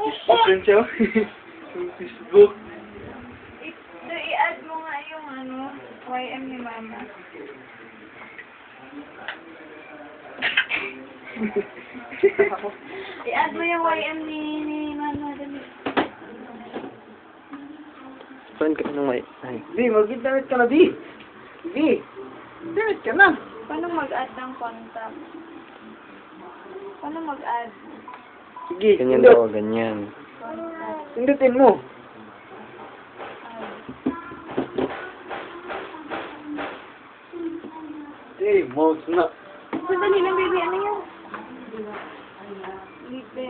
Open siya. Facebook. I-add mo nga yung YM ni Mama. I-add mo yung YM ni Mama. Dali. Saan ka nung may... Ay. Di, mag-internet ka na, Di. Di. Internet ka na. Paano mag-add ng contact? Paano mag-add? Sige, Ganyan daw, ganyan. Contact. Pindutin mo. Eh, mouse na. Sandali lang, baby. Ano yun? Lipe.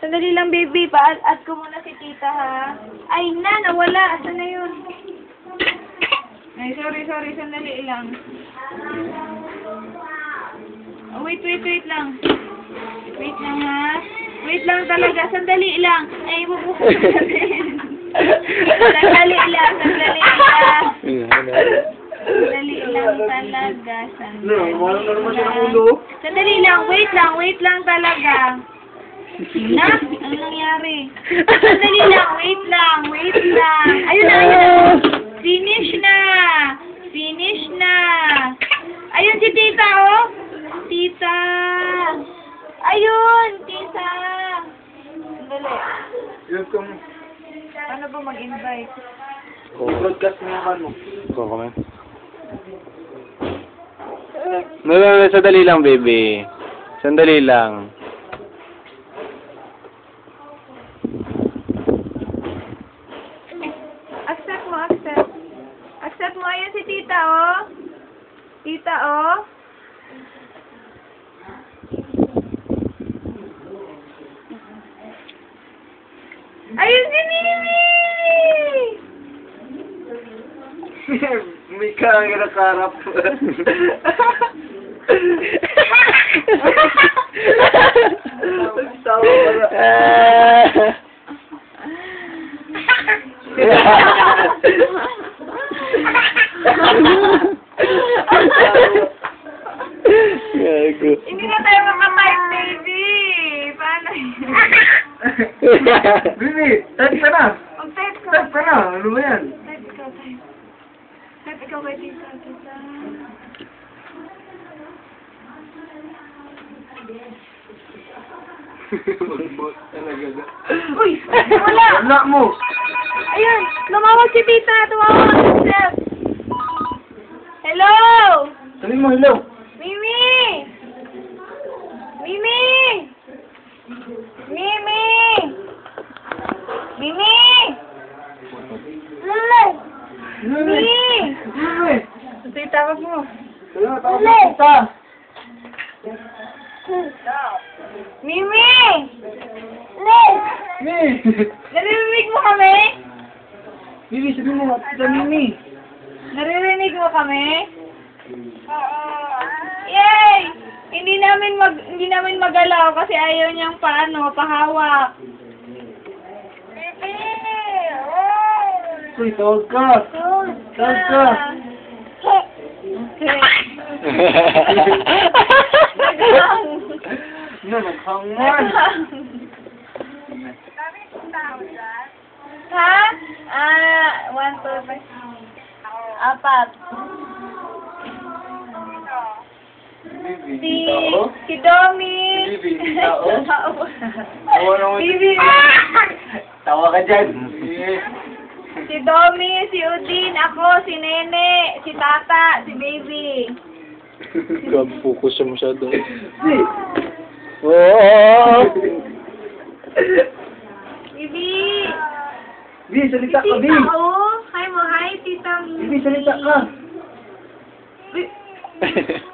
Sandali lang, baby. Pa-add ko muna si tita, ha? Ay, nawala. Asan na yun? Ay, sorry. Sandali lang. Oh, wait lang. Wait lang, ha? Wait lang talaga. Sandali lang. Ay, bubukas natin. Sandali lang. Sandali lang talaga. Sandali lang. Wait lang talaga. Na? Ano nangyari? Sandali lang. Wait lang. Ayun na. Finish na. Ayun si tita, oh. Tita. Ayun, tita. Sandali. Ano ba mag-invite? Broadcast mo yung ano. Ikaw kami. Sandali lang, baby. Sandali lang. Accept mo. Accept mo. Ayun si tita, oh. Tita, oh. Ayun si Mimi! May ka ang nakakarap. Tawa pala. Gago. Hindi na tayo makatype, baby. Paano yun? Bibi, type ka na. Mag-type ka. Type ka na. Ano ba yan? Type ikaw. Type ikaw kay tita. Mag-bot talaga na. Uy! Wala! Wala mo. Ayun! Tumawag si tita! Tumawag si Steph! Hello! Sabihin mo, hello. Mimi! Mimi! Mimi! Mimi! Mimi! Bibi. Ito yung tawag mo. Kaya nga, tawag mo kita. Mimi! Mi. Naririnig mo kami? Bibi, sabihin mo, Tita Mimi. Naririnig mo kami? Yay! Hindi namin magalaw kasi ayaw niyang pahawak. Uy, tawag ka. Tawag ka. Okay. Ano, naghangan. Ha? 1, 2, 3. 4. Bibi, tao. Si Domi. Bibi, tao. Tao. Tawa naman. Bibi. Tawa ka dyan. Si Domi, si Udin, ako, si Nene, si Tata, si Baby. Grabe, focus siya masyado. Si. Oo! Bibi. Bibi, salita ka, Bibi. Tita, oh. Hi mo, hi, Tita Mimi. Bibi, salita ka.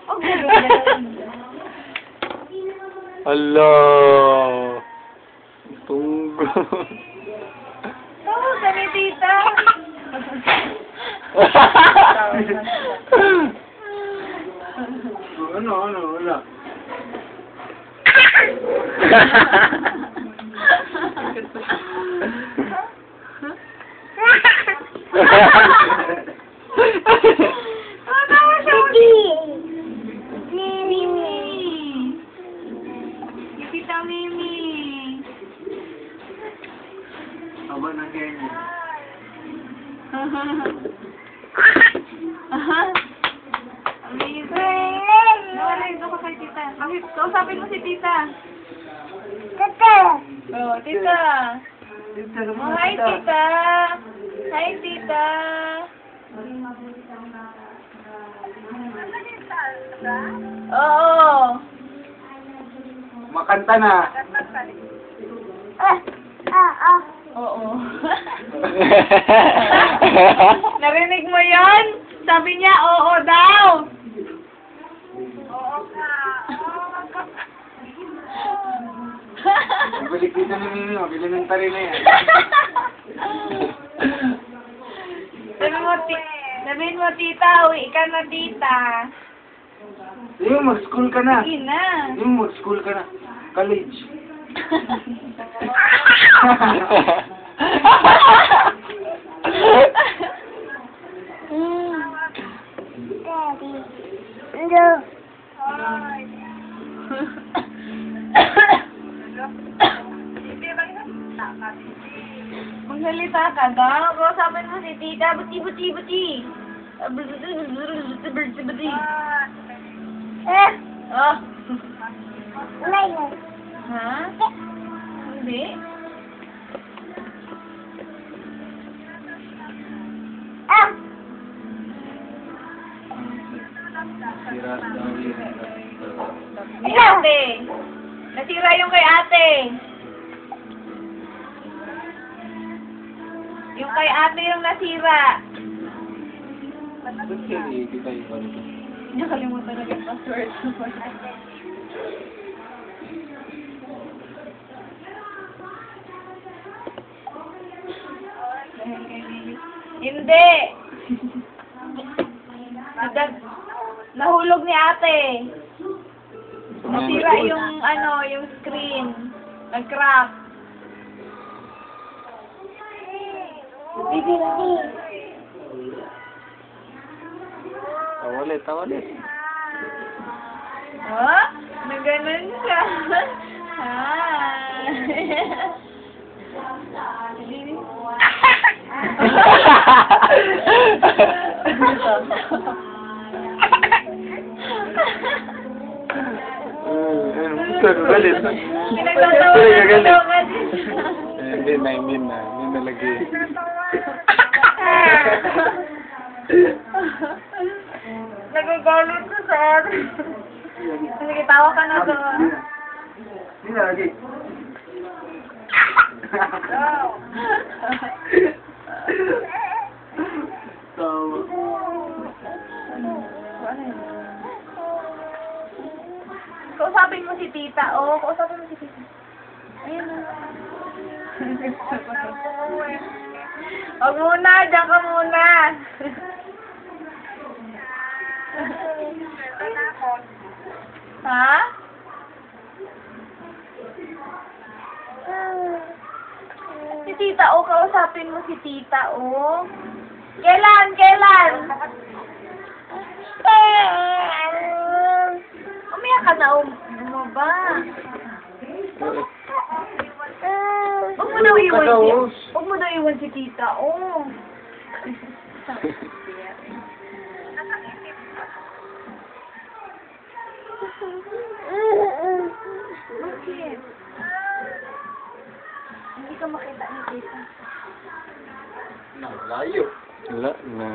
Oh, ganun. Ala! Tunggo. Oo, kami, Tita. Wala. Tawa siya. Mimi. Si Tita Mimi. Haba ng hair niya. Amazing. Nawala ko kay tita. Kausapin mo si tita. Oh, tita. Oh, hi, tita. Hi, tita. Oo. Makanta na. Oo. Narinig mo yon? Sabi niya, oo daw. Oo ka. Balik dito na ninyo. Elementary na yan. Sabihin mo, tita, uwi ka na, tita. Yung mag-school ka na. Sige na. Yung mag-school ka na. College. Magsalita ka daw. Kausapin mo si tita. Buti. Buti. Oh. Ha? Hindi. Sira daw yun. Ni ate. Nasira yung kay ate. Yung kay ate yung nasira. Ba't kaya kita ibang? Nakalimutan na yung password. Hindi. Nahulog ni ate. Nasira yung yung screen. Nag-crack. Tawalit. Oh? Na ganun siya. Hi. Galit. Pinagtatawa na daw kasi. Hindi na lagi. Nagagalit ko sa atin. Sige, tawa ka na doon. Hindi na lagi. Tawa. Kausapin mo si tita. Oo, kausapin mo si tita. Ayun na. Huwag muna, diyan ka muna. Ha? Si tita, o, kausapin mo si tita, o. Kailan? Umiyak ka na, ano ba? Huwag mo na iwan si tita, o. Bakit? Hindi ka makita ni tita. Layo. Wala na.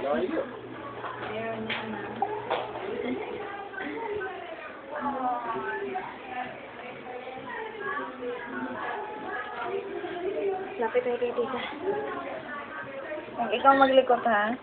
Layo. Lapit tayo kay tita. Ikaw maglikot, ha?